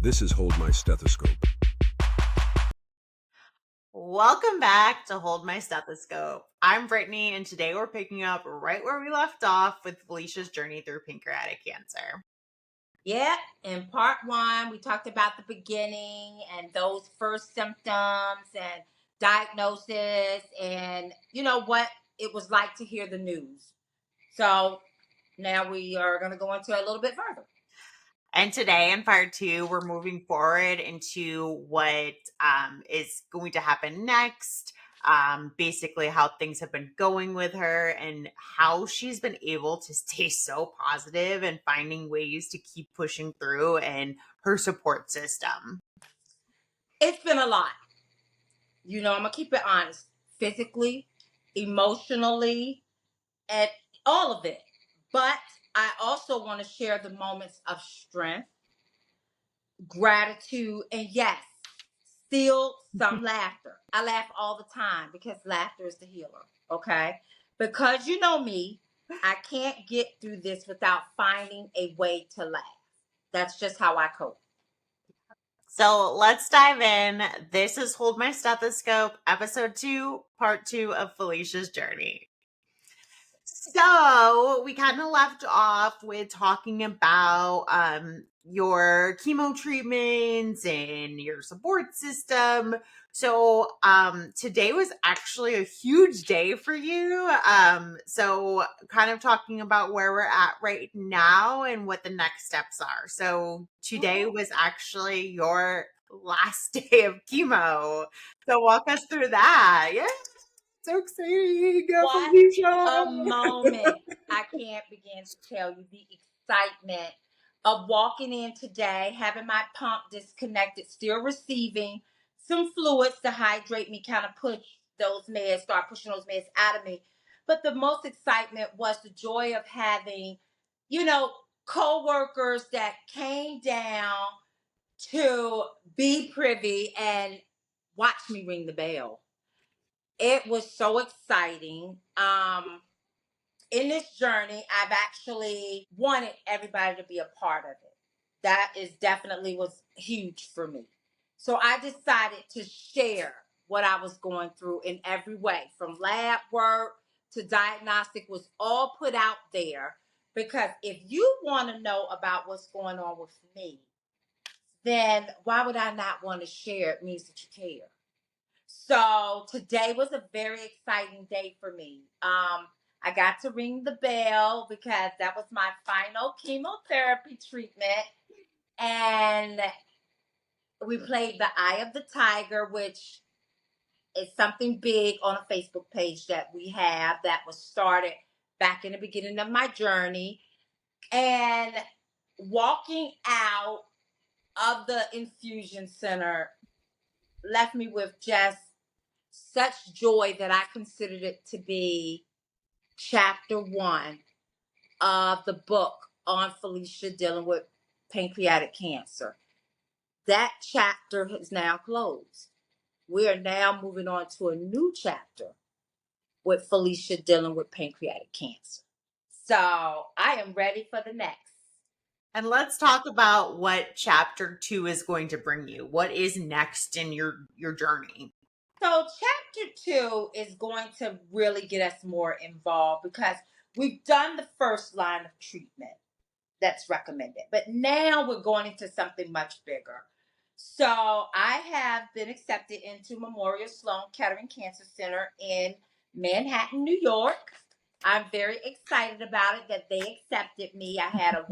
This is Hold My Stethoscope. Welcome back to Hold My Stethoscope. I'm Brittney, and today we're picking up right where we left off with Felicia's journey through pancreatic cancer. Yeah, in part one, we talked about the beginning and those first symptoms and diagnosis and what it was like to hear the news. So now we are going to go into a little bit further. And today, in part two, we're moving forward into what is going to happen next. Basically, how things have been going with her and how she's been able to stay so positive and finding ways to keep pushing through and her support system. It's been a lot. I'm going to keep it honest. Physically, emotionally, and all of it. But I also want to share the moments of strength, gratitude, and yes, still some laughter. I laugh all the time because laughter is the healer, okay? Because you know me, I can't get through this without finding a way to laugh. That's just how I cope. So let's dive in. This is Hold My Stethoscope, episode 2, part 2 of Felicia's journey. So we kind of left off with talking about your chemo treatments and your support system. So today was actually a huge day for you. So kind of talking about where we're at right now and what the next steps are. So today was actually your last day of chemo. So walk us through that. Yeah. So exciting. What Felicia. a moment. I can't begin to tell you the excitement of walking in today, having my pump disconnected, still receiving some fluids to hydrate me, kind of start pushing those meds out of me. But the most excitement was the joy of having, co-workers that came down to be privy and watch me ring the bell. It was so exciting. In this journey, I've actually wanted everybody to be a part of it. That is definitely was huge for me. So I decided to share what I was going through in every way, from lab work to diagnostic was all put out there. Because if you want to know about what's going on with me, then why would I not want to share? It means that you care. So today was a very exciting day for me. I got to ring the bell because that was my final chemotherapy treatment. And we played the Eye of the Tiger, which is something big on a Facebook page that we have that was started back in the beginning of my journey. And walking out of the infusion center left me with just such joy that I considered it to be chapter 1 of the book on Felicia dealing with pancreatic cancer. That chapter is now closed. We are now moving on to a new chapter with Felicia dealing with pancreatic cancer. So I am ready for the next. And let's talk about what chapter 2 is going to bring you. What is next in your journey? So chapter 2 is going to really get us more involved because we've done the first line of treatment that's recommended. But now we're going into something much bigger. So I have been accepted into Memorial Sloan Kettering Cancer Center in Manhattan, New York. I'm very excited about it that they accepted me. I had a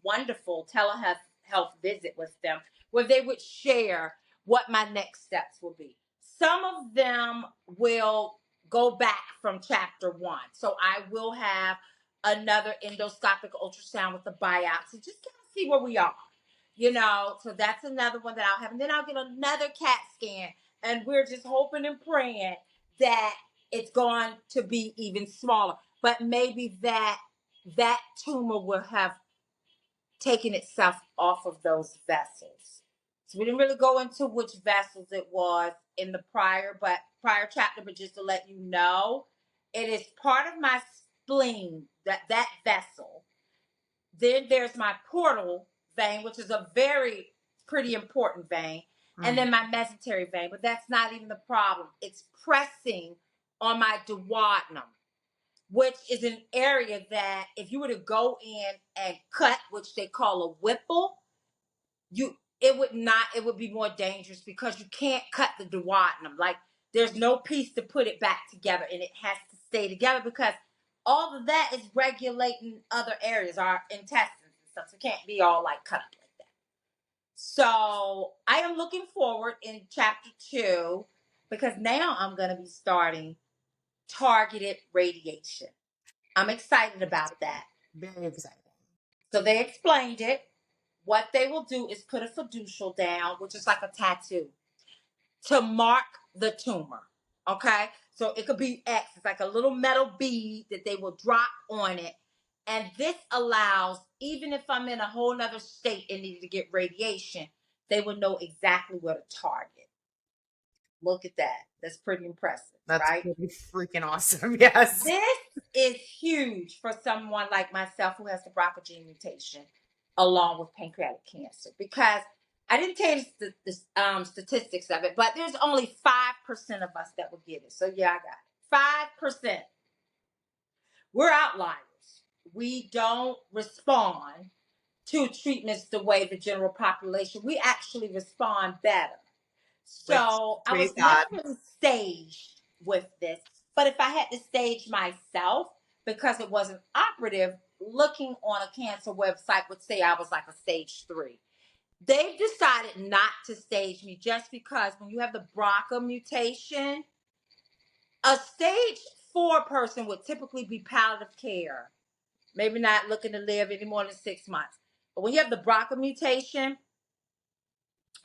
wonderful telehealth visit with them where they would share what my next steps will be. Some of them will go back from chapter 1. So I will have another endoscopic ultrasound with a biopsy, just kind of see where we are. So that's another one that I'll have. And then I'll get another CAT scan. And we're just hoping and praying that it's going to be even smaller. But maybe that tumor will have taken itself off of those vessels. So we didn't really go into which vessels it was in the prior chapter, but just to let you know, it is part of my spleen, that vessel. Then there's my portal vein, which is a very pretty important vein. And then my mesenteric vein, but that's not even the problem. It's pressing on my duodenum, which is an area that if you were to go in and cut, which they call a whipple, it would be more dangerous because you can't cut the duodenum. Like there's no piece to put it back together, and it has to stay together because all of that is regulating other areas, our intestines and stuff. So it can't be all like cut up like that. So I am looking forward in chapter 2 because now I'm going to be starting targeted radiation. I'm excited about that. Very exciting. So they explained it. What they will do is put a fiducial down, which is like a tattoo, to mark the tumor. Okay? So it could be X. It's like a little metal bead that they will drop on it. And this allows, even if I'm in a whole nother state and need to get radiation, they will know exactly where to target. Look at that. That's pretty impressive, That's right? pretty freaking awesome. Yes. This is huge for someone like myself who has the BRCA gene mutation along with pancreatic cancer, because I didn't tell you the statistics of it, but there's only 5% of us that will get it. So yeah, I got it. 5%. We're outliers. We don't respond to treatments the way the general population. We actually respond better. Which, So I praise was never God. really staged with this. But if I had to stage myself because it wasn't operative, looking on a cancer website would say I was like a stage 3. They've decided not to stage me just because when you have the BRCA mutation, a stage 4 person would typically be palliative care, maybe not looking to live any more than 6 months. But when you have the BRCA mutation,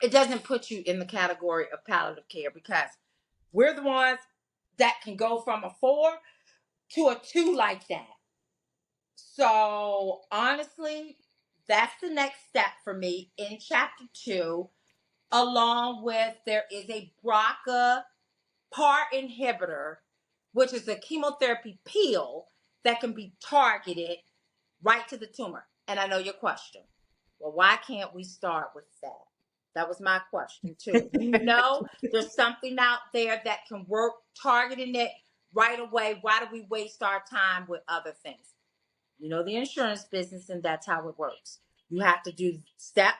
it doesn't put you in the category of palliative care because we're the ones that can go from a 4 to a 2 like that. So honestly, that's the next step for me in chapter 2, along with there is a BRCA PAR inhibitor, which is a chemotherapy pill that can be targeted right to the tumor. And I know your question. Well, why can't we start with that? That was my question too. You know, there's something out there that can work targeting it right away. Why do we waste our time with other things? You know, the insurance business, and that's how it works. You have to do step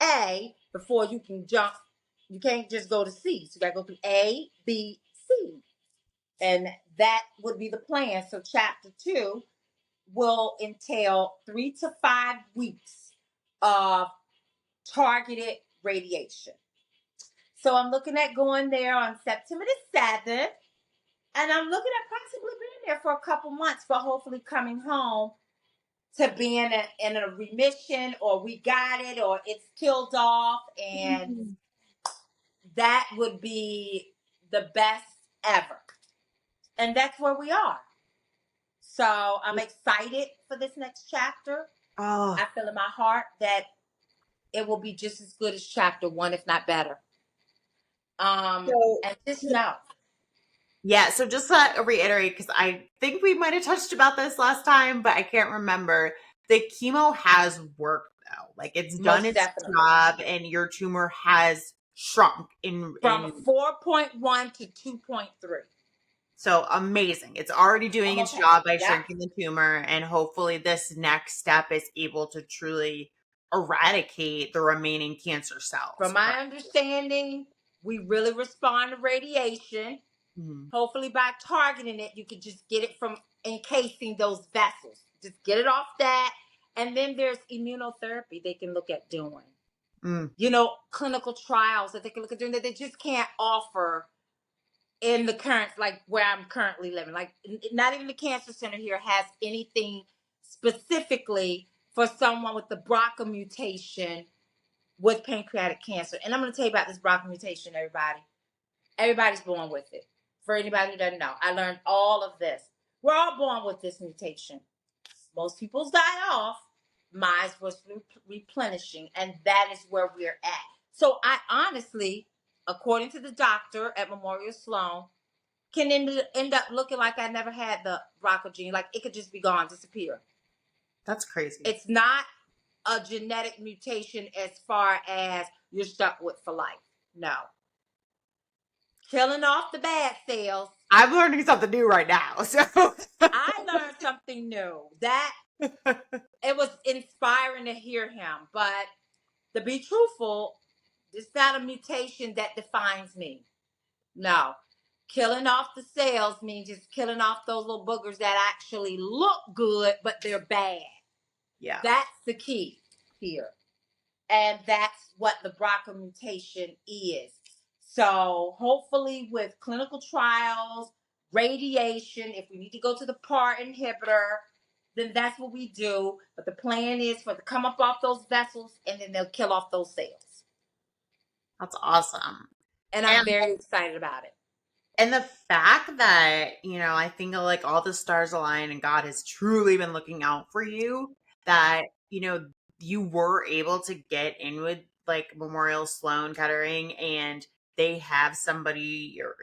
A before you can jump. You can't just go to C. So you got to go through A, B, C. And that would be the plan. So chapter 2 will entail 3 to 5 weeks of targeted radiation. So I'm looking at going there on September the 7th. And I'm looking at possibly being there for a couple months, but hopefully coming home to being in a remission, or we got it, or it's killed off. And that would be the best ever. And that's where we are. So I'm excited for this next chapter. Oh, I feel in my heart that it will be just as good as chapter 1, if not better. so And just know. yeah, so just to reiterate, because I think we might have touched about this last time, but I can't remember. The chemo has worked though. Like it's done Most its definitely. job and your tumor has shrunk From in 4.1 to 2.3. so amazing. It's already doing its Almost half. job by Yeah. shrinking the tumor, and hopefully this next step is able to truly eradicate the remaining cancer cells. From my understanding, we really respond to radiation. Mhm. Hopefully by targeting it, you can just get it from encasing those vessels. Just get it off that. And then there's immunotherapy they can look at doing. Mm. You know, clinical trials that they can look at doing that they just can't offer in the current, like where I'm currently living. Like not even the cancer center here has anything specifically for someone with the BRCA mutation with pancreatic cancer. And I'm going to tell you about this BRCA mutation, everybody. Everybody's born with it. For anybody who doesn't know, I learned all of this. We're all born with this mutation. Most people's die off. Mine was replenishing, and that is where we're at. So I honestly, according to the doctor at Memorial Sloan, can end up looking like I never had the BRCA gene. Like it could just be gone, disappear. That's crazy. It's not a genetic mutation as far as you're stuck with for life. No. Killing off the bad cells. I'm learning something new right now. So I learned something new. That it was inspiring to hear him. But to be truthful, it's not a mutation that defines me. No. Killing off the cells means just killing off those little boogers that actually look good, but they're bad. yeah. That's the key here. And that's what the BRCA mutation is. So hopefully with clinical trials, radiation, if we need to go to the PAR inhibitor, then that's what we do. But the plan is for it to come up off those vessels and then they'll kill off those cells. That's awesome. And I'm And very excited about it. and the fact that, I think like all the stars align and God has truly been looking out for you, that, you were able to get in with like Memorial Sloan Kettering, and they have somebody or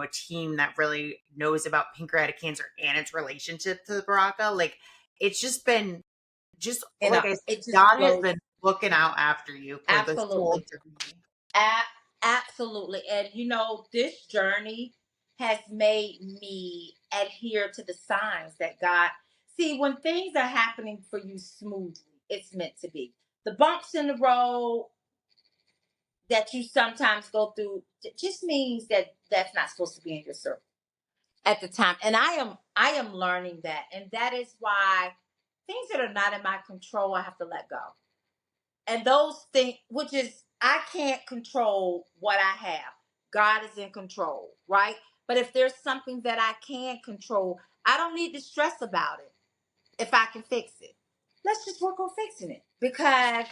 a team that really knows about pancreatic cancer and its relationship to the BRCA. Like it's just been just And like I said, it just God has blows. been looking out after you for this whole Absolutely. journey. Absolutely. And this journey has made me adhere to the signs that God see when things are happening for you smoothly, it's meant to be. The bumps in the road that you sometimes go through just means that that's not supposed to be in your circle at the time. And I am learning that. And that is why things that are not in my control, I have to let go. And those things, which is, I can't control what I have. God is in control, right? But if there's something that I can control, I don't need to stress about it if I can fix it. Let's just work on fixing it. Because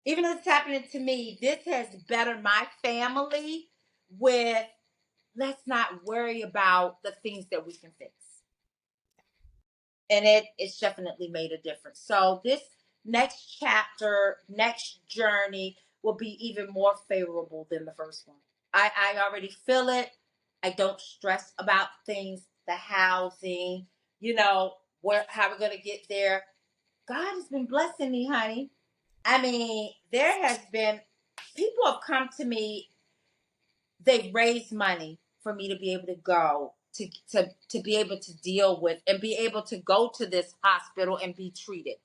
even though it's happening to me, this has bettered my family with let's not worry about the things that we can fix. And it's definitely made a difference. So this next chapter, next journey will be even more favorable than the first one. I already feel it. I don't stress about things, the housing, how we're gonna get there. God has been blessing me, honey. I mean, there has been people have come to me, they've raised money for me to be able to go to be able to deal with and be able to go to this hospital and be treated.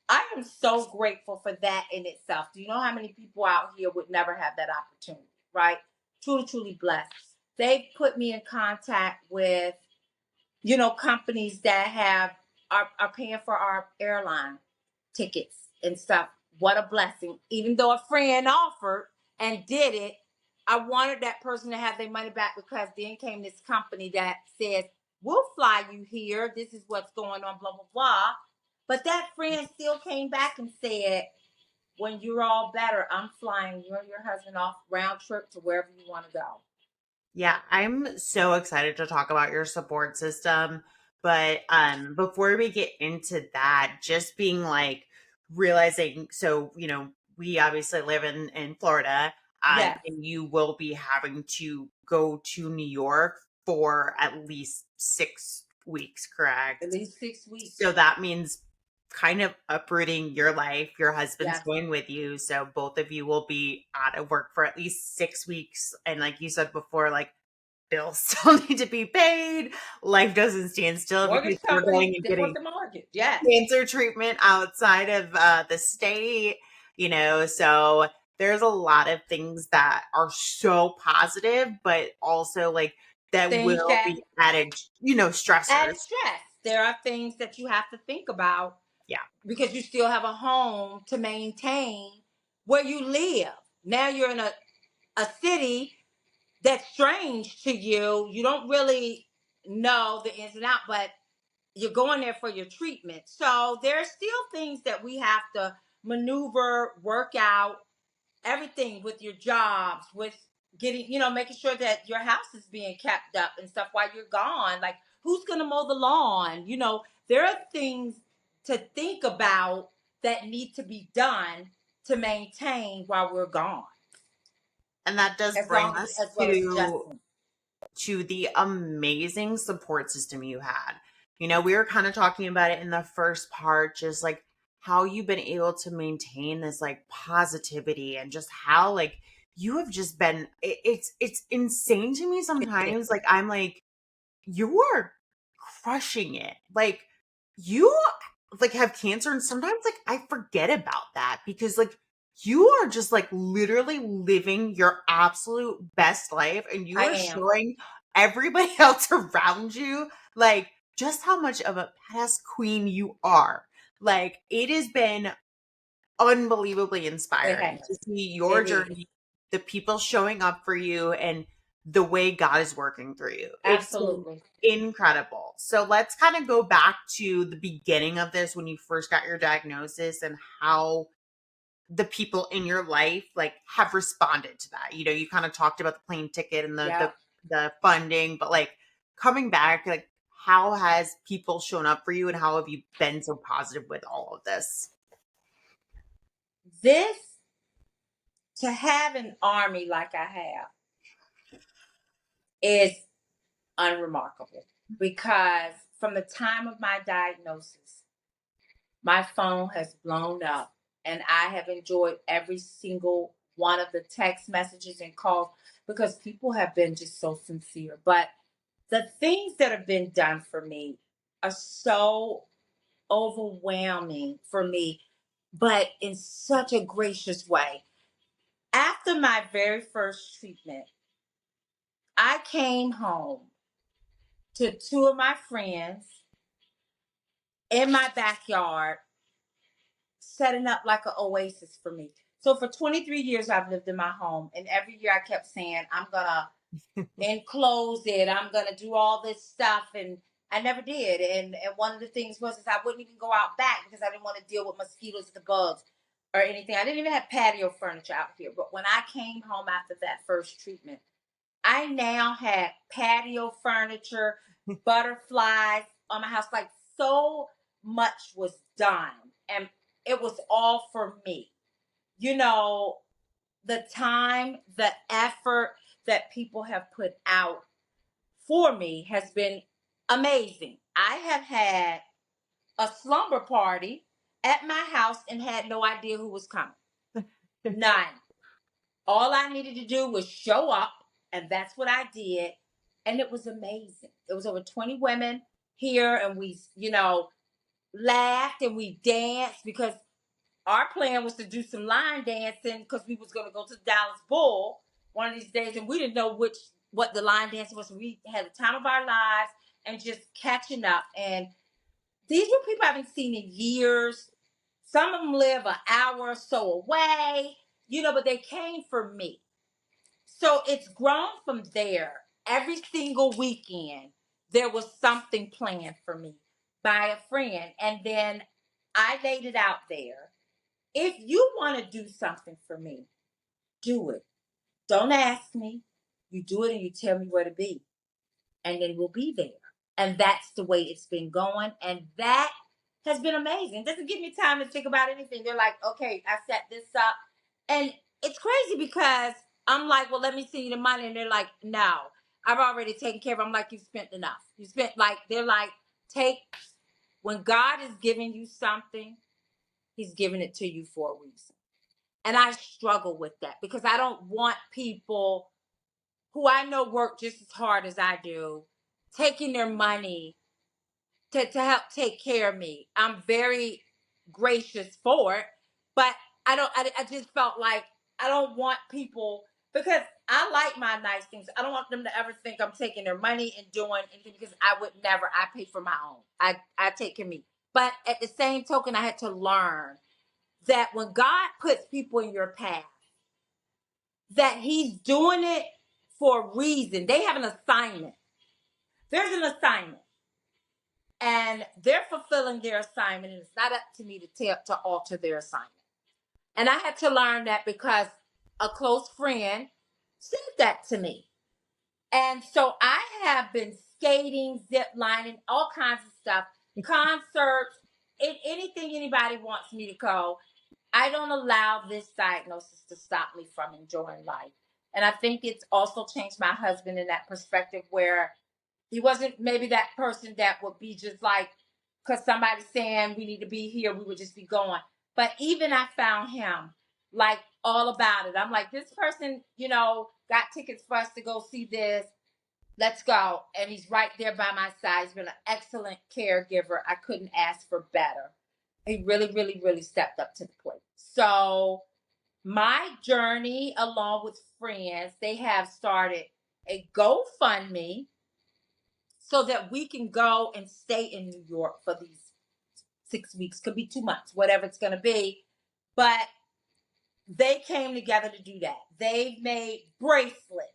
I am so grateful for that in itself. Do you know how many people out here would never have that opportunity, right? Truly, truly blessed. They've put me in contact with, companies that are paying for our airline tickets and stuff. What a blessing. Even though a friend offered and did it, I wanted that person to have their money back because then came this company that says, we'll fly you here. This is what's going on, blah, blah, blah. But that friend still came back and said, when you're all better, I'm flying you and your husband off round trip to wherever you want to go. Yeah, I'm so excited to talk about your support system. But before we get into that, just being like realizing, so we obviously live in Florida, Yes, and you will be having to go to New York for at least 6 weeks, at correct? least 6 weeks. So that means kind of uprooting your life. Your husband's Yes, going with you, so both of you will be out of work for at least 6 weeks. And like you said before, like bills still need to be paid. Life doesn't stand still because mortgage you're companies going and they want getting the mortgage. Yes, cancer treatment outside of the state. So there's a lot of things that are so positive, but also like that things will that be added, added stressors. stress. There are things that you have to think about Yeah. because you still have a home to maintain where you live. Now you're in a city that's strange to you. You don't really know the ins and outs, but you're going there for your treatment. So there are still things that we have to maneuver, work out, everything with your jobs, with getting, making sure that your house is being kept up and stuff while you're gone. Like, who's going to mow the lawn? There are things to think about that need to be done to maintain while we're gone, And that does as bring long as us well as Justin. to the amazing support system you had. We were kind of talking about it in the first part, just like how you've been able to maintain this like positivity and just how like you have just been it's insane to me sometimes. Like I'm like, you are crushing it. Like you like have cancer and sometimes like I forget about that because like you are just like literally living your absolute best life and you I are am. showing everybody else around you like just how much of a badass queen you are. Like it has been unbelievably It inspiring to has. see your It is. journey, the people showing up for you, and the way God is working through you. It's been Absolutely. incredible. So let's kind of go back to the beginning of this when you first got your diagnosis and how the people in your life like have responded to that. You know, you kind of talked about the plane ticket and the Yep. the funding, but like coming back, like how has people shown up for you and how have you been so positive with all of this? This, to have an army like I have, is unremarkable because from the time of my diagnosis, my phone has blown up and I have enjoyed every single one of the text messages and calls because people have been just so sincere. But the things that have been done for me are so overwhelming for me, but in such a gracious way. After my very first treatment, I came home to two of my friends in my backyard, setting up like an oasis for me. So for 23 years, I've lived in my home, and every year I kept saying, I'm gonna enclose it, I'm gonna do all this stuff, and I never did. And one of the things was is I wouldn't even go out back because I didn't want to deal with mosquitoes, the bugs, or anything. I didn't even have patio furniture out here. But when I came home after that first treatment, I now had patio furniture, butterflies on my house. Like so much was done. And it was all for me. You know, the time, the effort that people have put out for me has been amazing. I have had a slumber party at my house and had no idea who was coming. None. All I needed to do was show up, and that's what I did. And it was amazing. It was over 20 women here, and we, laughed and we danced because our plan was to do some line dancing because we was going to go to the Dallas Bull one of these days, and we didn't know what the line dancing was. We had the time of our lives and just catching up. And these were people I haven't seen in years. Some of them live an hour or so away, but they came for me. So it's grown from there. Every single weekend, there was something planned for me by a friend. And then I laid it out there. If you want to do something for me, do it. Don't ask me. You do it and you tell me where to be. And then we'll be there. And that's the way it's been going. And that has been amazing. It doesn't give me time to think about anything. They're like, okay, I set this up. And it's crazy because I'm like, well, let me see the money. And they're like, no, I've already taken care of it. I'm like, you spent enough. You spent they're like, when God is giving you something, he's giving it to you for a reason. And I struggle with that because I don't want people who I know work just as hard as I do taking their money to help take care of me. I'm very gracious for it, but I just felt like I don't want people because I like my nice things. I don't want them to ever think I'm taking their money and doing anything because I would never. I pay for my own. I take care of me. But at the same token, I had to learn that when God puts people in your path, that he's doing it for a reason. They have an assignment. There's an assignment. And they're fulfilling their assignment, and it's not up to me to alter their assignment. And I had to learn that because a close friend said that to me. And so I have been skating, zip lining, all kinds of stuff, concerts, anything anybody wants me to go. I don't allow this diagnosis to stop me from enjoying life. And I think it's also changed my husband in that perspective where he wasn't maybe that person that would be just like, because somebody's saying we need to be here, we would just be going. But even I found him like all about it. I'm like, this person, got tickets for us to go see this. Let's go. And he's right there by my side. He's been an excellent caregiver. I couldn't ask for better. He really, really, really stepped up to the plate. So my journey, along with friends, they have started a GoFundMe so that we can go and stay in New York for these 6 weeks. Could be 2 months, whatever it's going to be. But they came together to do that. They've made bracelets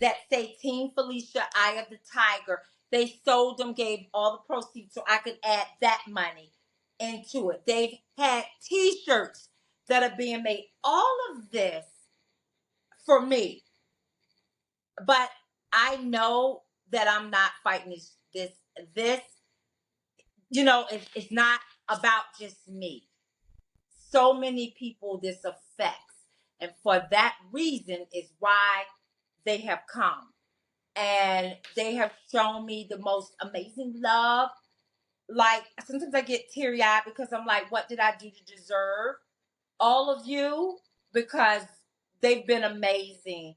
that say Team Felicia, Eye of the Tiger. They sold them, gave all the proceeds so I could add that money into it. They've had t-shirts that are being made. All of this for me. But I know that I'm not fighting this. It's not about just me. So many people this affects. And for that reason is why they have come. And they have shown me the most amazing love. Like, sometimes I get teary-eyed because I'm like, what did I do to deserve all of you? Because they've been amazing.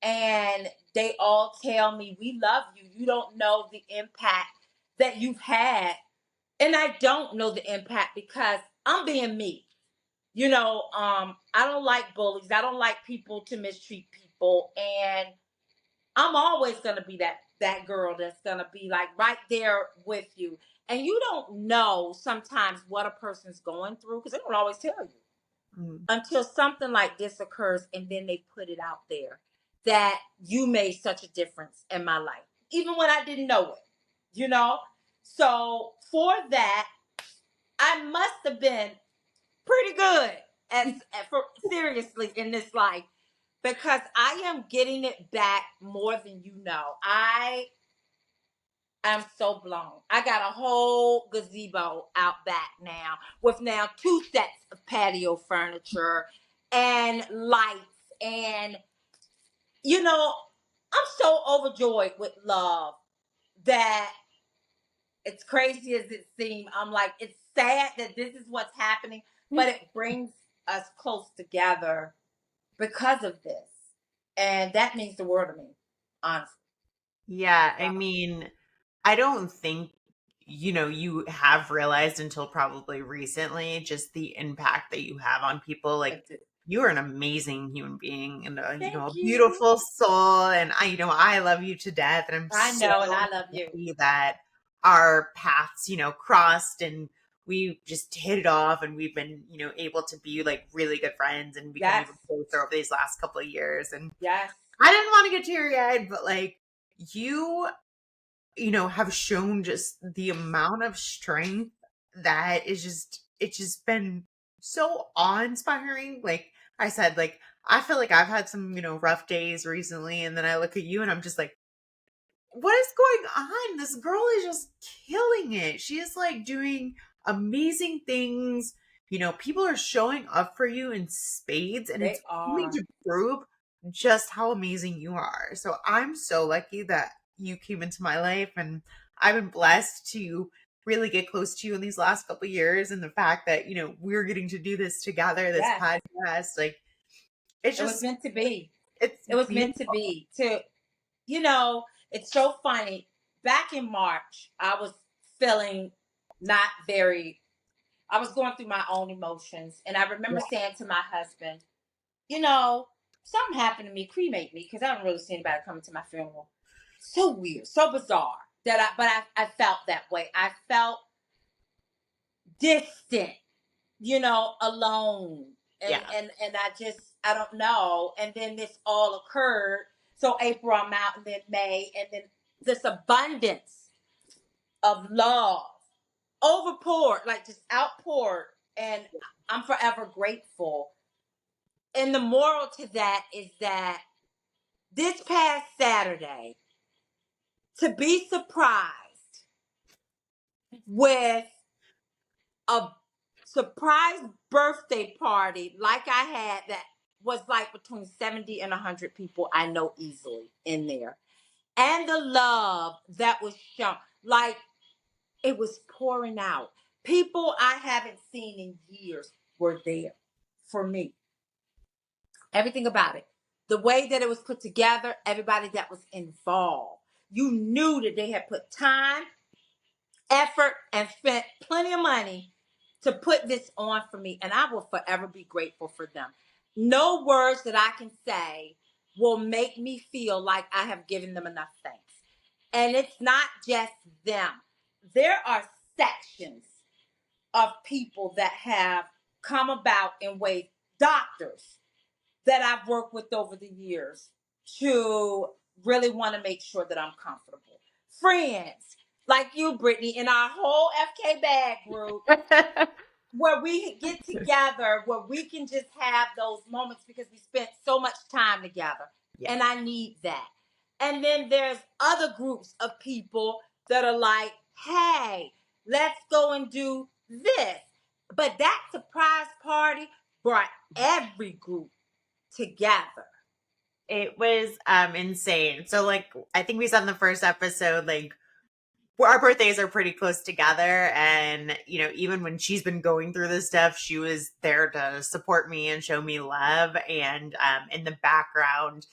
And they all tell me, we love you. You don't know the impact that you've had. And I don't know the impact because I'm being me. I don't like bullies. I don't like people to mistreat people. And I'm always going to be that girl that's going to be like right there with you. And you don't know sometimes what a person's going through because they don't always tell you until something like this occurs, and then they put it out there that you made such a difference in my life, even when I didn't know it. So for that, I must have been pretty good for seriously in this life, because I am getting it back more than you know. I am so blown. I got a whole gazebo out back now with now 2 sets of patio furniture and lights. And, I'm so overjoyed with love that it's crazy as it seems. I'm like, it's sad that this is what's happening, but it brings us close together because of this. And that means the world to me, honestly. Yeah, I mean, I don't think, you have realized until probably recently just the impact that you have on people. Like, you are an amazing human being and Thank a you. beautiful soul. And I love you to death. And I'm I so know, and I love you. happy that our paths, crossed and we just hit it off and we've been, able to be like really good friends and become Yes. even closer over these last couple of years. And Yes. I didn't want to get teary eyed, but like you have shown just the amount of strength that is it's just been so awe-inspiring. Like I said, like I feel like I've had some, rough days recently, and then I look at you and I'm just like, what is going on? This girl is just killing it. She is like doing amazing things. People are showing up for you in spades, and They it's only are. to prove just how amazing you are. So I'm so lucky that you came into my life, and I've been blessed to really get close to you in these last couple of years. And the fact that, we're getting to do this together, this Yes. podcast, like it's It was just, meant to be. it's It was meant to beautiful. be. It's so funny. Back in March, I was feeling not very, I was going through my own emotions. And I remember saying to my husband, something happened to me, cremate me, because I don't really see anybody coming to my funeral. So weird, so bizarre I felt that way. I felt distant, alone. And, Yeah. and I don't know. And then this all occurred. So April, I'm out, and then May, and then this abundance of love overpoured, like just outpoured. And I'm forever grateful. And the moral to that is that this past Saturday, to be surprised with a surprise birthday party like I had that was like between 70 and 100 people I know easily in there. And the love that was shown. Like, It was pouring out. People I haven't seen in years were there for me. Everything about it. The way that it was put together, everybody that was involved. You knew that they had put time, effort, and spent plenty of money to put this on for me. And I will forever be grateful for them. No words that I can say will make me feel like I have given them enough thanks. And it's not just them. There are sections of people that have come about in ways, doctors that I've worked with over the years to really want to make sure that I'm comfortable. Friends like you, Brittney, in our whole FK bag group, where we get together, where we can just have those moments because we spent so much time together. Yeah. And I need that. And then there's other groups of people that are like, hey, let's go and do this. But that surprise party brought every group together. It was insane. So like I think we said in the first episode, like our birthdays are pretty close together, and you know, even when she's been going through this stuff, she was there to support me and show me love. And in the background,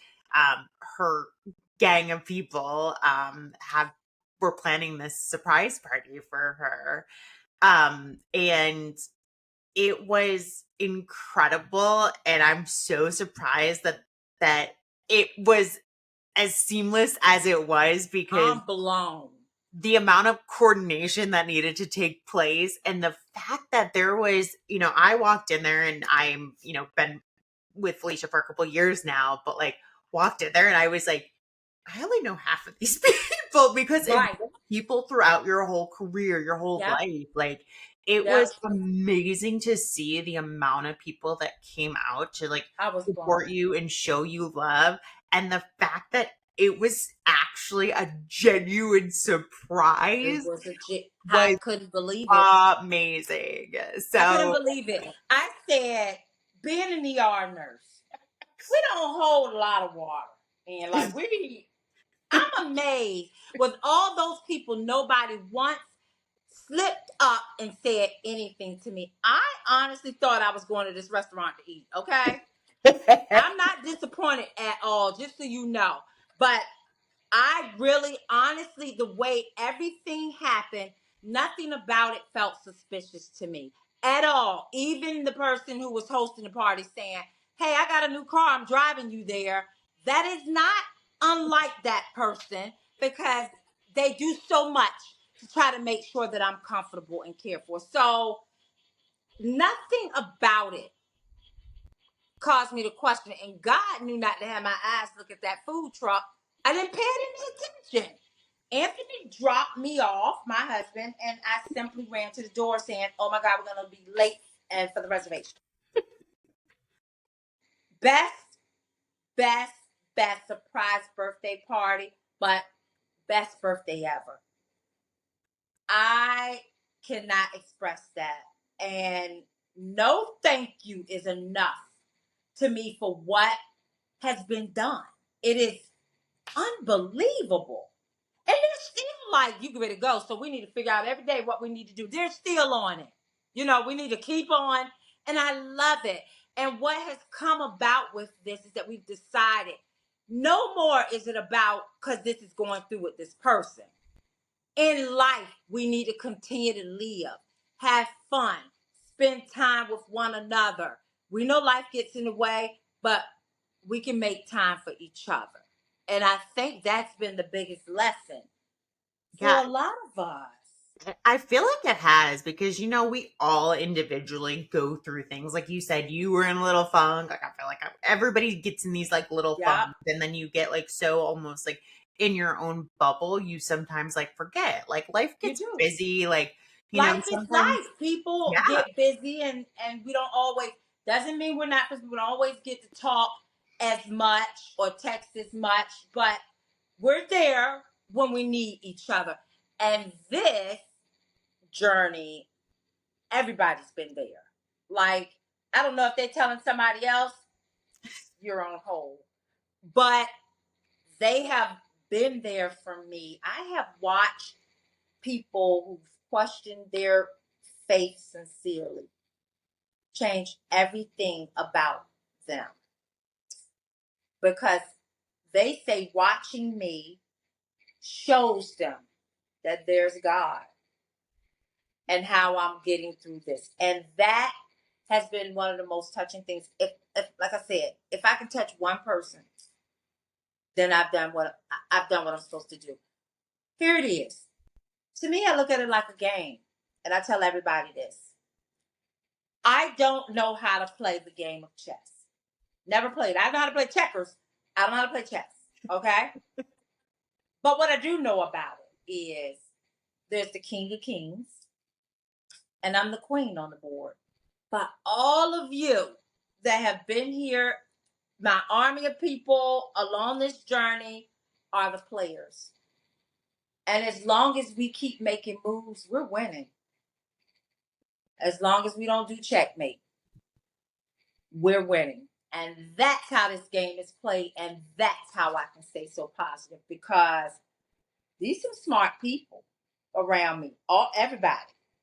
her gang of people have were planning this surprise party for her. And it was incredible, and I'm so surprised that it was as seamless as it was, because I'm blown. the amount of coordination that needed to take place, and the fact that there was, you know, I walked in there, and I'm, you know, been with Felicia for a couple years now, but like walked in there and I was like, I only know half of these people, because Right. people throughout your whole career, your whole Yep. life, like it Yep. was amazing to see the amount of people that came out to like I was support blown. you and show you love. And the fact that it was actually a genuine surprise It was I was couldn't believe it. amazing. I couldn't So believe it. I said, being an ER nurse, we don't hold a lot of water. And like I'm amazed with all those people, nobody once slipped up and said anything to me. I honestly thought I was going to this restaurant to eat, okay? I'm not disappointed at all, just so you know. But I really, honestly, the way everything happened, nothing about it felt suspicious to me at all. Even the person who was hosting the party saying, hey, I got a new car, I'm driving you there. That is not unlike that person, because they do so much to try to make sure that I'm comfortable and cared for. So nothing about it caused me to question it. And God knew not to have my eyes look at that food truck. I didn't pay it any attention. Anthony dropped me off, my husband, and I simply ran to the door saying, oh my God, we're going to be late and for the reservation. Best, best, best surprise birthday party, but best birthday ever. I cannot express that. And no thank you is enough to me for what has been done. It is unbelievable. And they're still like, you get ready to go. So we need to figure out every day what we need to do. They're still on it. You know, we need to keep on. And I love it. And what has come about with this is that we've decided no more is it about because this is going through with this person. In life, we need to continue to live, have fun, spend time with one another. We know life gets in the way, but we can make time for each other. And I think that's been the biggest lesson yeah, for a lot of us. I feel like it has, because you know, we all individually go through things. Like you said, you were in a little funk. Like I feel like everybody gets in these like little Yep, funks, and then you get like so almost like in your own bubble. You sometimes like forget. Like life you gets do. busy. Like you know, Life is sometimes life. People yeah, get busy and we don't always, doesn't mean we're not, we don't always get to talk as much or text as much, but we're there when we need each other. And this journey, everybody's been there. Like, I don't know if they're telling somebody else, you're on hold, but they have been there for me. I have watched people question their faith sincerely changed everything about them. Because they say watching me shows them that there's God and how I'm getting through this. And that has been one of the most touching things. If like I said, if I can touch one person, then I've done what I'm supposed to do. Here it is. To me, I look at it like a game. And I tell everybody this. I don't know how to play the game of chess. Never played. I know how to play checkers. I don't know how to play chess. Okay? But what I do know about it is there's the King of Kings, and I'm the queen on the board. But all of you that have been here, my army of people along this journey, are the players. And as long as we keep making moves, we're winning. As long as we don't do checkmate, we're winning. And that's how this game is played. And that's how I can stay so positive, because these some smart people around me.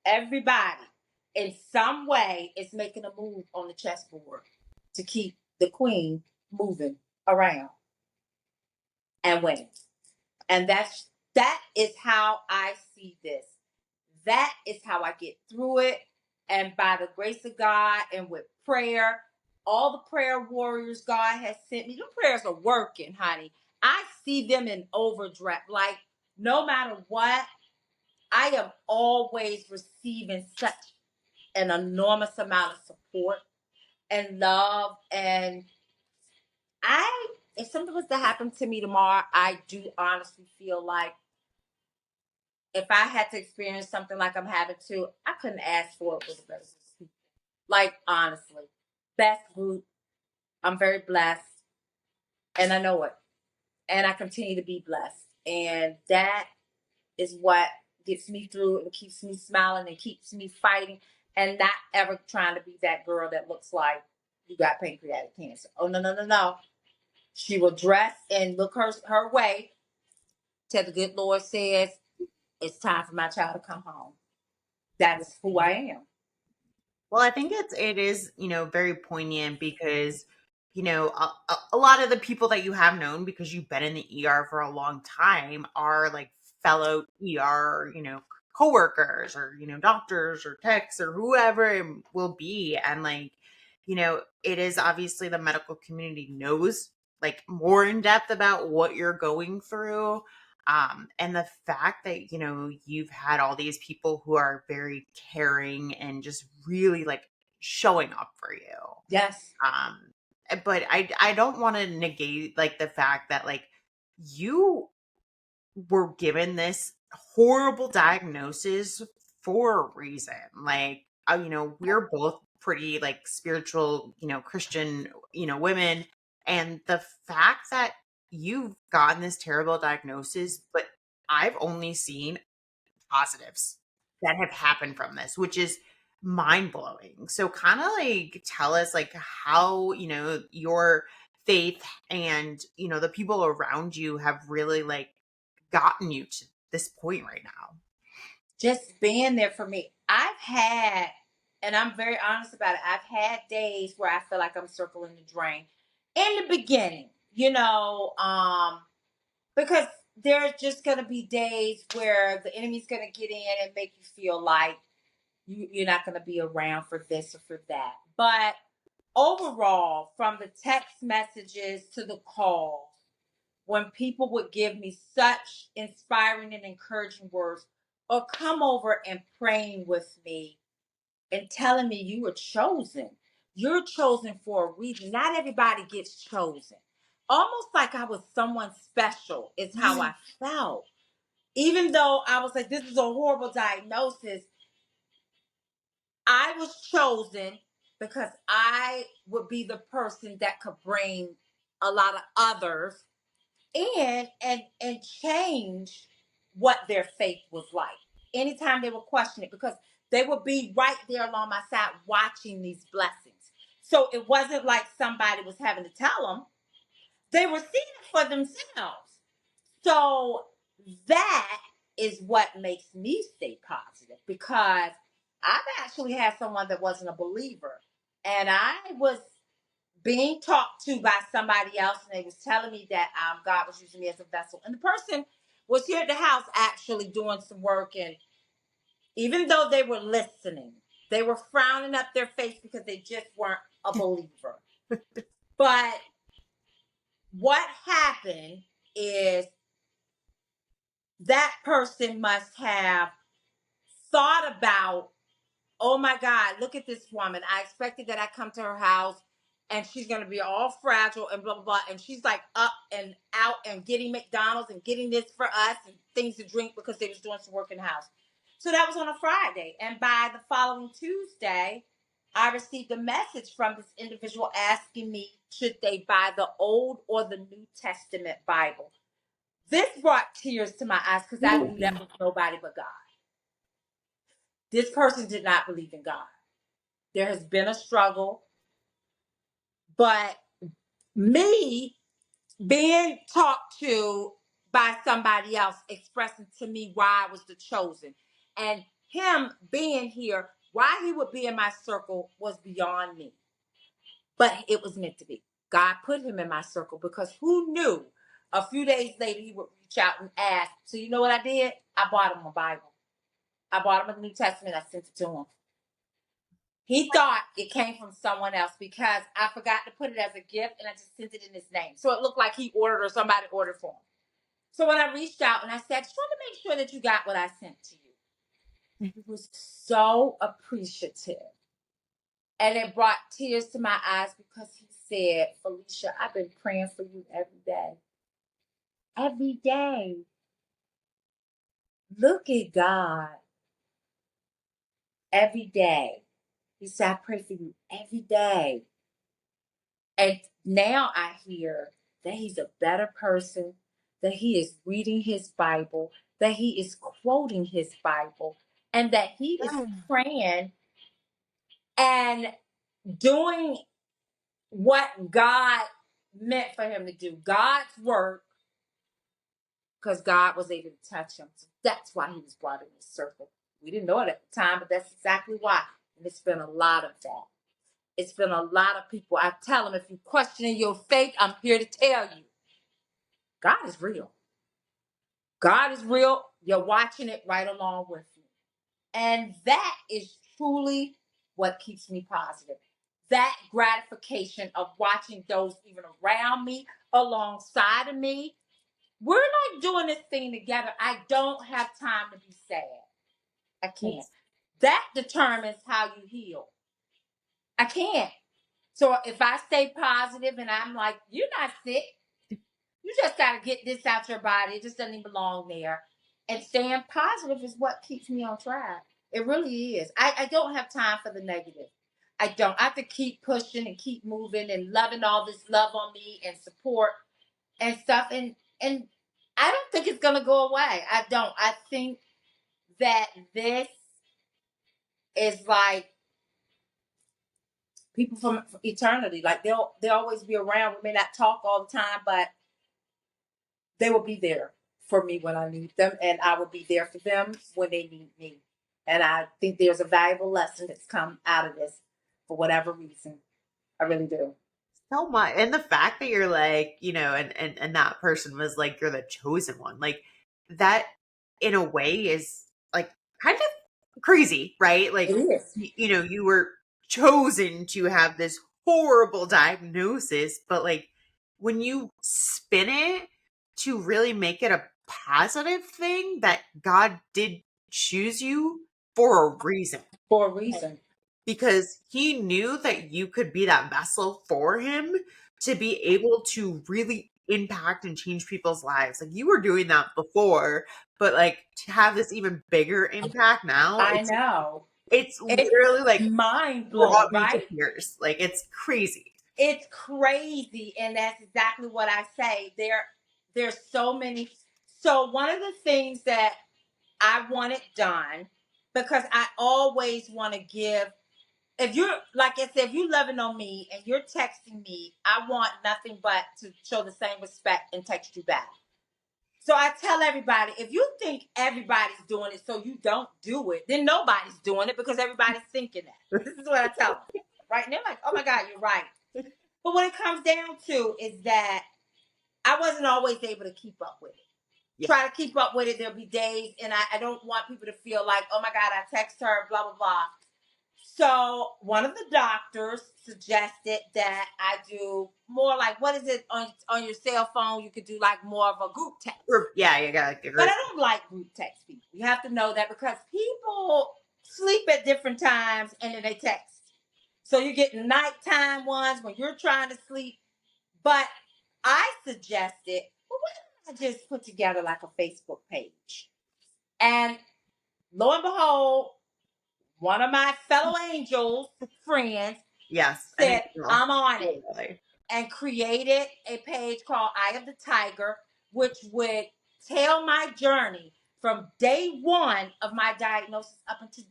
Everybody in some way is making a move on the chessboard to keep the queen moving around and winning. And that is how I see this. That is how I get through it. And by the grace of God and with prayer, all the prayer warriors God has sent me, the prayers are working, honey. I see them in overdrive. Like, no matter what, I am always receiving such an enormous amount of support and love. And if something was to happen to me tomorrow, I do honestly feel like if I had to experience something like I'm having to, I couldn't ask for it with the best people. Like, honestly, best group. I'm very blessed, and I know it. And I continue to be blessed. And that is what gets me through and keeps me smiling and keeps me fighting and not ever trying to be that girl that looks like you got pancreatic cancer. Oh, no, no, no, no. She will dress and look her way till the good Lord says, it's time for my child to come home. That is who I am. Well, I think it is, very poignant because, a lot of the people that you have known because you've been in the ER for a long time are like fellow ER, coworkers or, doctors or techs or whoever it will be. And like, it is obviously the medical community knows like more in depth about what you're going through. And the fact that, you've had all these people who are very caring and just really like showing up for you. Yes. But I don't want to negate like the fact that like you were given this horrible diagnosis for a reason. Like, we're both pretty like spiritual, Christian, women. And the fact that you've gotten this terrible diagnosis, but I've only seen positives that have happened from this, which is mind blowing. So kind of like tell us like how, your faith and, the people around you have really like gotten you to this point right now. Just being there for me. I've had, and I'm very honest about it, I've had days where I feel like I'm circling the drain in the beginning, because there's just going to be days where the enemy's going to get in and make you feel like you're not going to be around for this or for that. But overall, from the text messages to the calls, when people would give me such inspiring and encouraging words, or come over and praying with me and telling me you were chosen. You're chosen for a reason. Not everybody gets chosen. Almost like I was someone special is how I felt. Even though I was like, this is a horrible diagnosis, I was chosen because I would be the person that could bring a lot of others and change what their faith was like. Anytime they would question it, because they would be right there along my side watching these blessings. So it wasn't like somebody was having to tell them. They were seeing it for themselves. So that is what makes me stay positive, because I've actually had someone that wasn't a believer, and I was being talked to by somebody else, and they was telling me that God was using me as a vessel, and the person was here at the house actually doing some work, and even though they were listening, they were frowning up their face because they just weren't a believer. But what happened is that person must have thought about, oh my God, look at this woman. I expected that I come to her house and she's going to be all fragile and blah, blah, blah. And she's like up and out and getting McDonald's and getting this for us and things to drink because they was doing some work in the house. So that was on a Friday. And by the following Tuesday, I received a message from this individual asking me, should they buy the Old or the New Testament Bible? This brought tears to my eyes because I knew that was nobody but God. This person did not believe in God. There has been a struggle, but me being talked to by somebody else expressing to me why I was the chosen, and him being here, why he would be in my circle was beyond me. But it was meant to be. God put him in my circle because who knew a few days later he would reach out and ask. So you know what I did? I bought him a Bible. I bought him a New Testament. I sent it to him. He thought it came from someone else because I forgot to put it as a gift and I just sent it in his name. So it looked like he ordered or somebody ordered for him. So when I reached out and I said, I just want to make sure that you got what I sent to you. He was so appreciative. And it brought tears to my eyes because he said, Felicia, I've been praying for you every day. Every day. Look at God. Every day. He said, I pray for you every day. And now I hear that he's a better person, that he is reading his Bible, that he is quoting his Bible, and that he is praying and doing what God meant for him to do. God's work, because God was able to touch him. So that's why he was brought in this circle. We didn't know it at the time, but that's exactly why. And it's been a lot of that. It's been a lot of people. I tell them, if you're questioning your faith, I'm here to tell you. God is real. God is real. You're watching it right along with you. And that is truly what keeps me positive. That gratification of watching those even around me, alongside of me. We're like doing this thing together. I don't have time to be sad. I can't. That determines how you heal. I can't. So if I stay positive and I'm like, you're not sick. You just got to get this out your body. It just doesn't even belong there. And staying positive is what keeps me on track. It really is. I don't have time for the negative. I don't. I have to keep pushing and keep moving and loving all this love on me and support and stuff. And I don't think it's going to go away. I don't. I think that this is like people from eternity. Like they'll always be around. We may not talk all the time, but they will be there for me when I need them, and I will be there for them when they need me. And I think there's a valuable lesson that's come out of this for whatever reason. I really do. So much. And the fact that you're like, and that person was like, you're the chosen one. Like that in a way is like kind of crazy, right? It Like, is. you were chosen to have this horrible diagnosis, but like when you spin it to really make it a positive thing that God did choose you for a reason, For a reason. because he knew that you could be that vessel for him to be able to really impact and change people's lives. Like you were doing that before, but like to have this even bigger impact now, I it's know. it's It's literally like mind blowing, brought me to right? tears. Like it's crazy. It's crazy, and that's exactly what I say. There's so many. So one of the things that I want it done, because I always want to give. If you're, like I said, if you're loving on me and you're texting me, I want nothing but to show the same respect and text you back. So I tell everybody, if you think everybody's doing it so you don't do it, then nobody's doing it because everybody's thinking that. This is what I tell them. Right? And they're like, oh my God, you're right. But what it comes down to is that I wasn't always able to keep up with it. Yeah. Try to keep up with it. There'll be days, and I don't want people to feel like, oh my God, I text her, blah, blah, blah. So one of the doctors suggested that I do more like, what is it on your cell phone? You could do like more of a group text. Yeah, you got like a But group. I don't like group text people. You have to know that because people sleep at different times and then they text. So you get nighttime ones when you're trying to sleep. But I suggested, well, why don't I just put together like a Facebook page? And lo and behold, one of my fellow angels friends Yes, said, I'm on it, totally. and created a page called Eye of the Tiger, which would tell my journey from day one of my diagnosis up until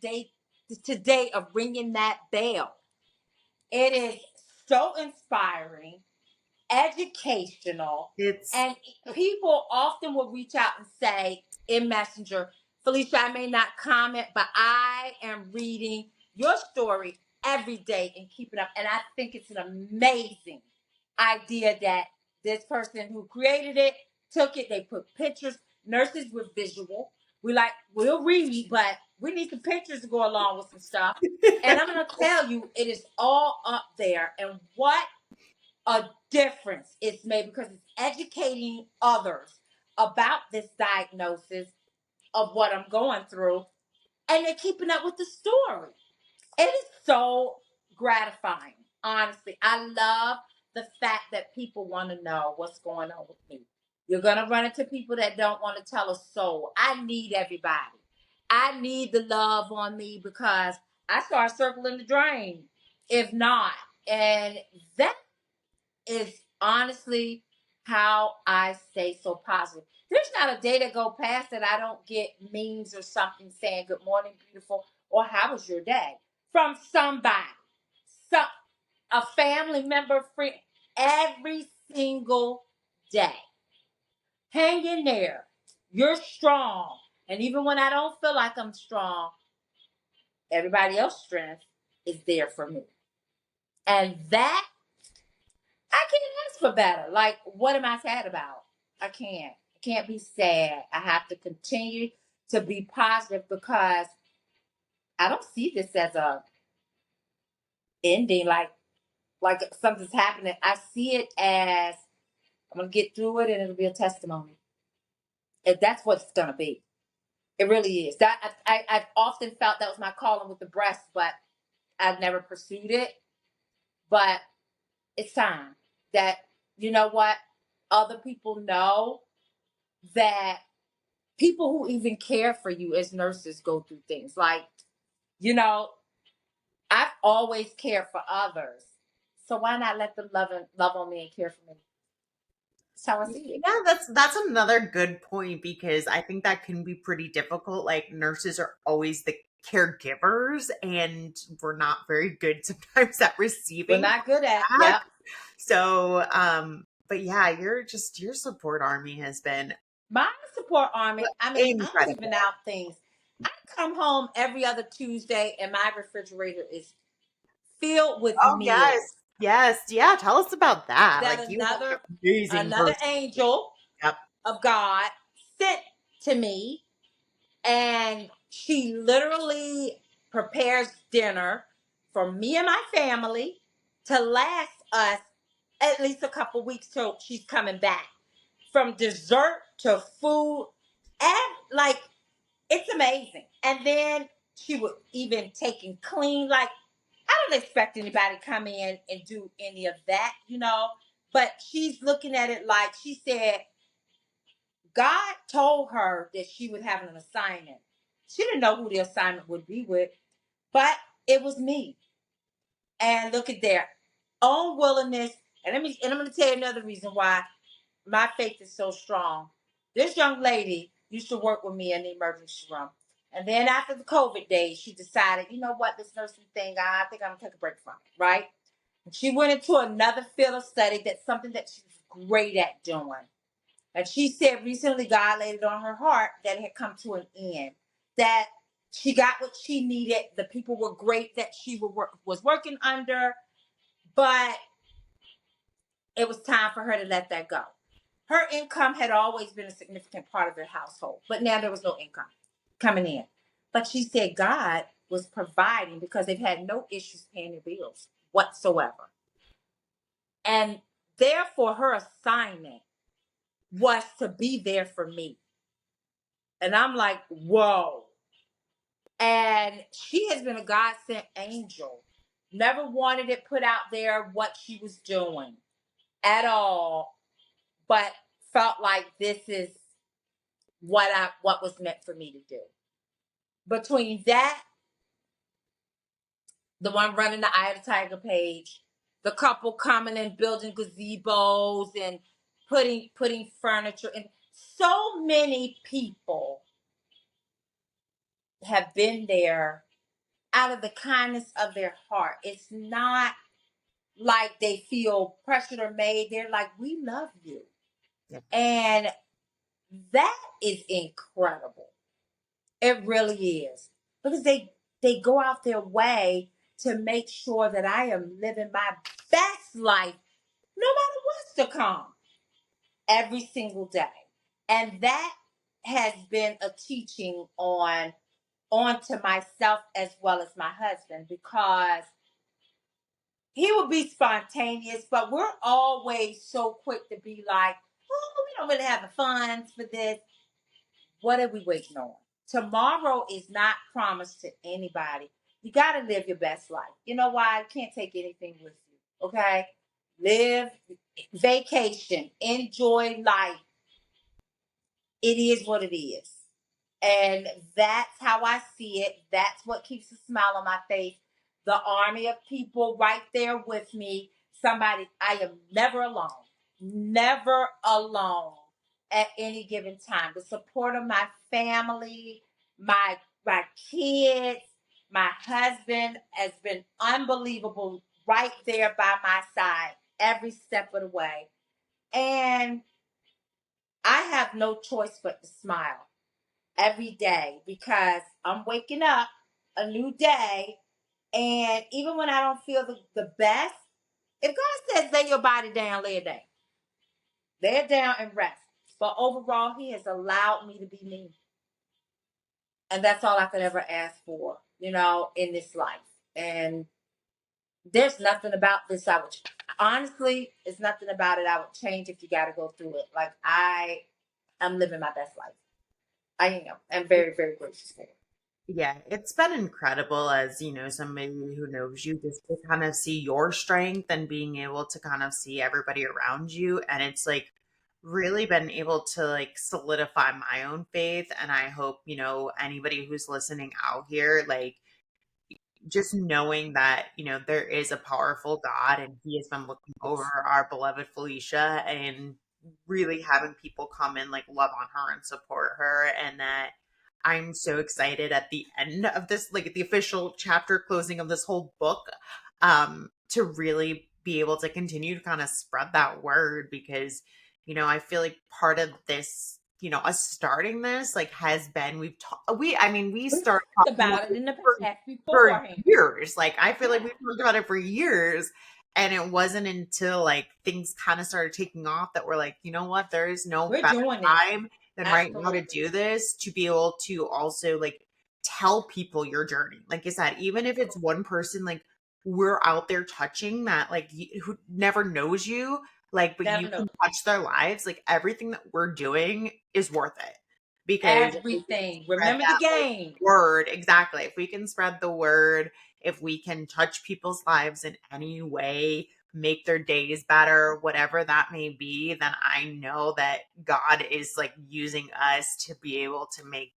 today of ringing that bell. It is so inspiring, educational, It's and people often will reach out and say in Messenger, Felicia, I may not comment, but I am reading your story every day and keeping up. And I think it's an amazing idea that this person who created it took it. They put pictures. Nurses were visual. We'll read, but we need some pictures to go along with some stuff. And I'm going to tell you, it is all up there. And what a difference it's made because it's educating others about this diagnosis of what I'm going through, and they're keeping up with the story. It is so gratifying, honestly. I love the fact that people want to know what's going on with me. You're going to run into people that don't want to tell a soul. I need everybody. I need the love on me because I start circling the drain if not. And that is honestly how I stay so positive. There's not a day that go past that I don't get memes or something saying good morning, beautiful, or how was your day from somebody, some a family member, friend, every single day. Hang in there. You're strong. And even when I don't feel like I'm strong, everybody else's strength is there for me. And that I can't ask for better. Like, what am I sad about? I can't. I can't be sad. I have to continue to be positive because I don't see this as a ending, like something's happening. I see it as I'm gonna get through it and it'll be a testimony. And that's what it's gonna be. It really is. That I've often felt that was my calling with the breast, but I've never pursued it. But it's time that you know what other people know that people who even care for you as nurses go through things like, you know, I've always cared for others. So why not let them love on me and care for me? That's how I see it. yeah, that's another good point because I think that can be pretty difficult. Like nurses are always the caregivers and we're not very good sometimes at We're receiving not good at, that. yep. So but yeah, your support army has been My support army, I mean, I'm incredible. giving out things. I come home every other Tuesday and my refrigerator is filled with Oh yes. meals Yes. Yeah. Tell us about that. that Like you have another an amazing another person. angel Yep. of God sent to me, and she literally prepares dinner for me and my family to last us at least a couple weeks till she's coming back. From dessert to food, and like it's amazing. And then she would even take and clean. Like I don't expect anybody to come in and do any of that, you know. But she's looking at it like she said, God told her that she would have an assignment. She didn't know who the assignment would be with, but it was me. And look at their own willingness. And I'm gonna tell you another reason why my faith is so strong. This young lady used to work with me in the emergency room. And then after the COVID days, she decided, you know what, this nursing thing, I think I'm gonna take a break from it, right? And she went into another field of study that's something that she's great at doing. And she said recently God laid it on her heart that it had come to an end, that she got what she needed. The people were great that she was working under, but it was time for her to let that go. Her income had always been a significant part of their household, but now there was no income coming in. But she said God was providing because they've had no issues paying their bills whatsoever. And therefore, her assignment was to be there for me. And I'm like, whoa. And she has been a God sent angel. Never wanted it put out there what she was doing at all, but felt like this is what was meant for me to do. Between that, the one running the Eye of the Tiger page, the couple coming and building gazebos and putting furniture in. So many people have been there out of the kindness of their heart. It's not like they feel pressured or made. They're like, we love you. Yeah. And that is incredible. It really is. Because they go out their way to make sure that I am living my best life no matter what's to come every single day. And that has been a teaching onto myself as well as my husband, because he will be spontaneous, but we're always so quick to be like, oh, we don't really have the funds for this. What are we waiting on? Tomorrow is not promised to anybody. You got to live your best life. You know why? You can't take anything with you. Okay? Live vacation, enjoy life. It is what it is. And that's how I see it. That's what keeps a smile on my face. The army of people right there with me. Somebody, I am never alone. Never alone at any given time. The support of my family, my kids, my husband has been unbelievable right there by my side every step of the way. And I have no choice but to smile every day because I'm waking up a new day. And even when I don't feel the best, if God says lay your body down, lay it down. Lay it down and rest. But overall, He has allowed me to be me. And that's all I could ever ask for, in this life. And there's nothing about this honestly, it's nothing about it I would change if you got to go through it. Like, I'm living my best life. I am. I'm very, very gracious for it. Yeah, it's been incredible as, somebody who knows you, just to kind of see your strength and being able to kind of see everybody around you. And it's like really been able to like solidify my own faith. And I hope, anybody who's listening out here, like just knowing that, there is a powerful God and He has been looking over our beloved Felicia and really having people come and like love on her and support her. And that I'm so excited at the end of this, like the official chapter closing of this whole book, to really be able to continue to kind of spread that word because, I feel like part of this, us starting this like has been, we We started talked talking about about it it in the for past for beforehand. years. Like I feel like Yeah, we've talked about it for years. And it wasn't until like things kind of started taking off that we're like, you know what, there is no we're better doing this. time than right now to Absolutely. do this, to be able to also like tell people your journey. Like I said, even if it's one person, like we're out there touching that, like who never knows you, like, but you Never know. can touch their lives. Like everything that we're doing is worth it because if we can Everything. spread Remember the that like game. word, exactly. If we can spread the word, if we can touch people's lives in any way, make their days better, whatever that may be, then I know that God is like using us to be able to make,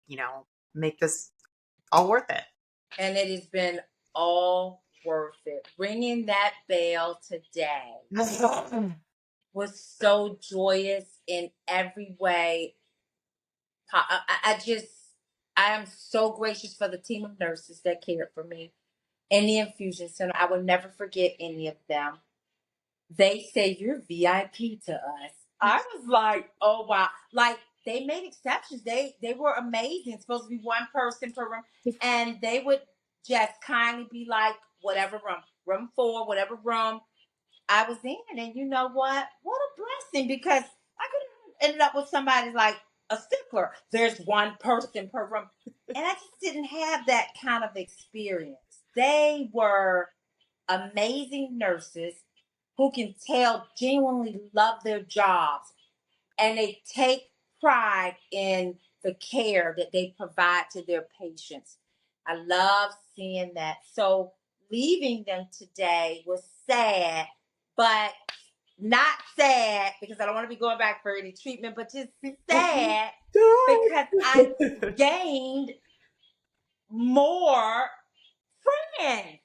make this all worth it. And it has been all worth it. Ringing that bell today was so joyous in every way. I am so gracious for the team of nurses that cared for me in the infusion center. I will never forget any of them. They say you're VIP to us. I was like, oh wow. Like they made exceptions. They were amazing. It's supposed to be one person per room. And they would just kindly be like, whatever room 4, whatever room I was in. And you know what? What a blessing, because I could have ended up with somebody like a stickler. There's one person per room. And I just didn't have that kind of experience. They were amazing nurses who can tell genuinely love their jobs, and they take pride in the care that they provide to their patients. I love seeing that. So leaving them today was sad, but not sad because I don't want to be going back for any treatment, but just sad because I gained more friends.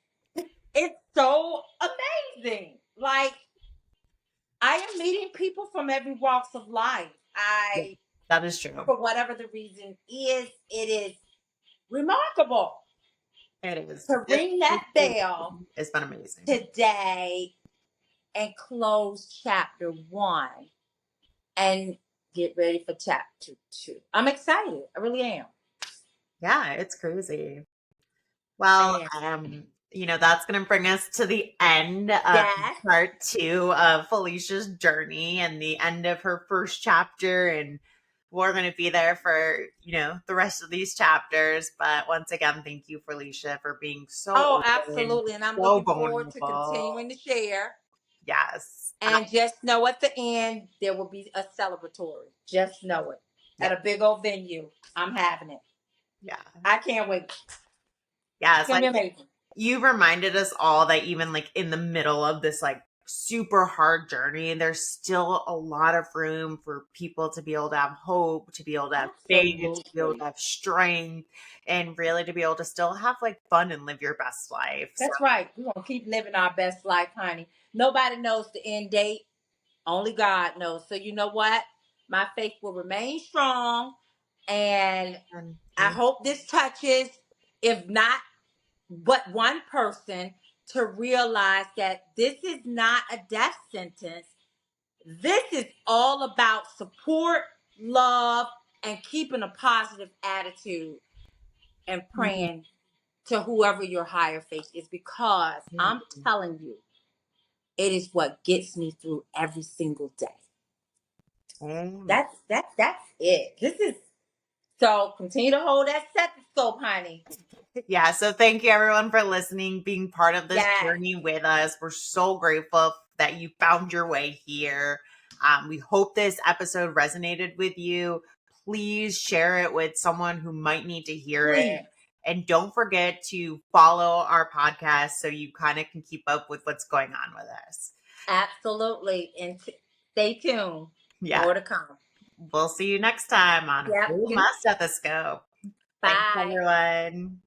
It's so amazing. Like, I am meeting people from every walks of life. Yeah, that is true. For whatever the reason is, it is remarkable It is. to ring that bell It's been amazing today and close chapter 1 and get ready for chapter 2. I'm excited. I really am. Yeah, it's crazy. Well, that's going to bring us to the end of Yes. part 2 of Felicia's journey and the end of her first chapter. And we're going to be there for, the rest of these chapters. But once again, thank you, Felicia, for being so Oh, open, absolutely. And I'm so looking forward to vulnerable. continuing to share. Yes. And just know at the end, there will be a celebratory. Just know it. Yeah. At a big old venue. I'm having it. Yeah. I can't wait. Yeah. It's going to be amazing. You reminded us all that even like in the middle of this like super hard journey, there's still a lot of room for people to be able to have hope, to be able to have faith, to be able to have strength, and really to be able to still have like fun and live your best life. That's right. We're going to keep living our best life, honey. Nobody knows the end date. Only God knows. So you know what? My faith will remain strong. And I hope this touches, if not but one person, to realize that this is not a death sentence. This is all about support, love, and keeping a positive attitude and praying to whoever your higher faith is, because I'm telling you, it is what gets me through every single day. That's it. This is so continue to hold that stethoscope, honey. Yeah, so thank you everyone for listening, being part of this journey with us. We're so grateful that you found your way here. We hope this episode resonated with you. Please share it with someone who might need to hear it. And don't forget to follow our podcast so you kind of can keep up with what's going on with us. Absolutely. And stay tuned. Yeah. More to come. We'll see you next time on Hold My Stethoscope. Bye. Thanks, everyone.